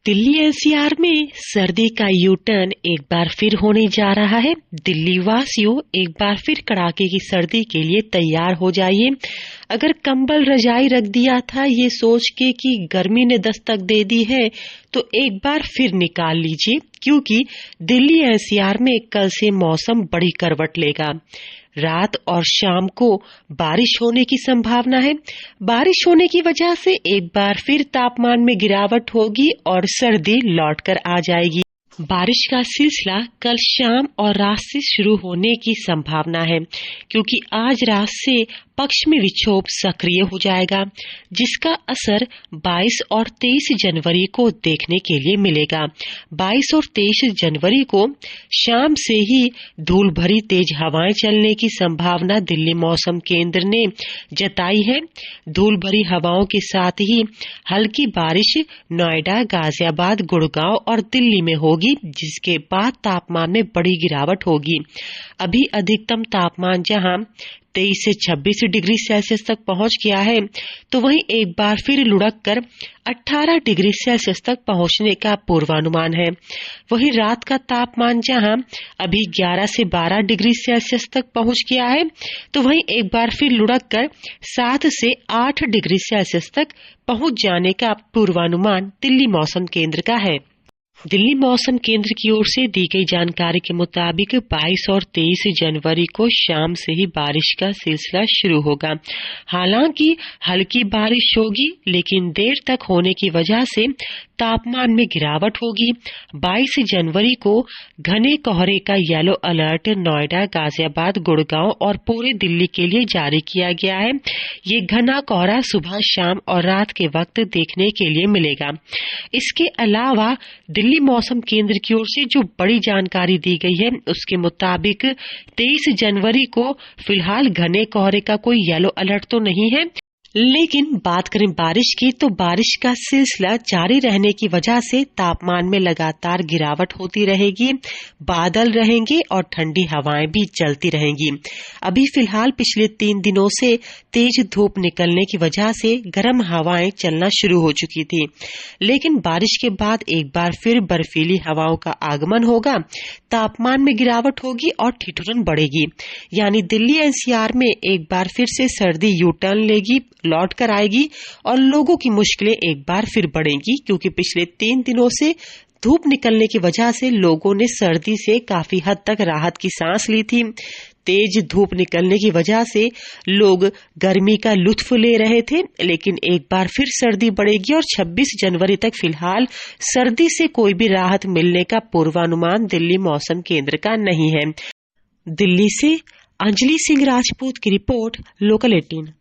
Delhi NCR में सर्दी का यू टर्न एक बार फिर होने जा रहा है। दिल्ली वासियों एक बार फिर कड़ाके की सर्दी के लिए तैयार हो जाइए। अगर कंबल रजाई रख दिया था ये सोच के कि गर्मी ने दस्तक दे दी है, तो एक बार फिर निकाल लीजिए, क्योंकि दिल्ली एनसीआर में कल से मौसम बड़ी करवट लेगा। रात और शाम को बारिश होने की संभावना है। बारिश होने की वजह से एक बार फिर तापमान में गिरावट होगी और सर्दी लौटकर आ जाएगी। बारिश का सिलसिला कल शाम और रात से शुरू होने की संभावना है, क्योंकि आज रात से पश्चिमी विक्षोभ सक्रिय हो जाएगा, जिसका असर 22 और 23 जनवरी को देखने के लिए मिलेगा। 22 और 23 जनवरी को शाम से ही धूल भरी तेज हवाएं चलने की संभावना दिल्ली मौसम केंद्र ने जताई है। धूल भरी हवाओं के साथ ही हल्की बारिश नोएडा, गाजियाबाद, गुड़गांव और दिल्ली में होगी, जिसके बाद तापमान में बड़ी गिरावट होगी। अभी अधिकतम तापमान जहां 23 से 26 डिग्री सेल्सियस तक पहुंच गया है, तो वहीं एक बार फिर लुढ़क कर 18 डिग्री सेल्सियस तक पहुंचने का पूर्वानुमान है। वहीं रात का तापमान जहां अभी 11 से 12 डिग्री सेल्सियस तक पहुंच गया है, तो वहीं एक बार फिर लुढ़क कर 7 से 8 डिग्री सेल्सियस तक पहुंच जाने का पूर्वानुमान दिल्ली मौसम केंद्र का है। दिल्ली मौसम केंद्र की ओर से दी गई जानकारी के मुताबिक 22 और 23 जनवरी को शाम से ही बारिश का सिलसिला शुरू होगा। हालांकि हल्की बारिश होगी, लेकिन देर तक होने की वजह से तापमान में गिरावट होगी। 22 जनवरी को घने कोहरे का येलो अलर्ट नोएडा, गाजियाबाद, गुड़गांव और पूरे दिल्ली के लिए जारी किया गया है। ये घना कोहरा सुबह, शाम और रात के वक्त देखने के लिए मिलेगा। इसके अलावा दिल्ली मौसम केंद्र की ओर से जो बड़ी जानकारी दी गई है, उसके मुताबिक 23 जनवरी को फिलहाल घने कोहरे का कोई येलो अलर्ट तो नहीं है, लेकिन बात करें बारिश की, तो बारिश का सिलसिला जारी रहने की वजह से तापमान में लगातार गिरावट होती रहेगी। बादल रहेंगे और ठंडी हवाएं भी चलती रहेंगी। अभी फिलहाल पिछले 3 दिनों से तेज धूप निकलने की वजह से गर्म हवाएं चलना शुरू हो चुकी थी, लेकिन बारिश के बाद एक बार फिर बर्फीली हवाओं का आगमन होगा, तापमान में गिरावट होगी और ठिठुरन बढ़ेगी। यानी दिल्ली एनसीआर में एक बार फिर से सर्दी यू टर्न लेगी, लौट कर आएगी और लोगों की मुश्किलें एक बार फिर बढ़ेंगी, क्योंकि पिछले 3 दिनों से धूप निकलने की वजह से लोगों ने सर्दी से काफी हद तक राहत की सांस ली थी। तेज धूप निकलने की वजह से लोग गर्मी का लुत्फ ले रहे थे, लेकिन एक बार फिर सर्दी बढ़ेगी और 26 जनवरी तक फिलहाल सर्दी से कोई भी राहत मिलने का पूर्वानुमान दिल्ली मौसम केंद्र का नहीं है। दिल्ली से अंजलि सिंह राजपूत की रिपोर्ट, लोकल 18।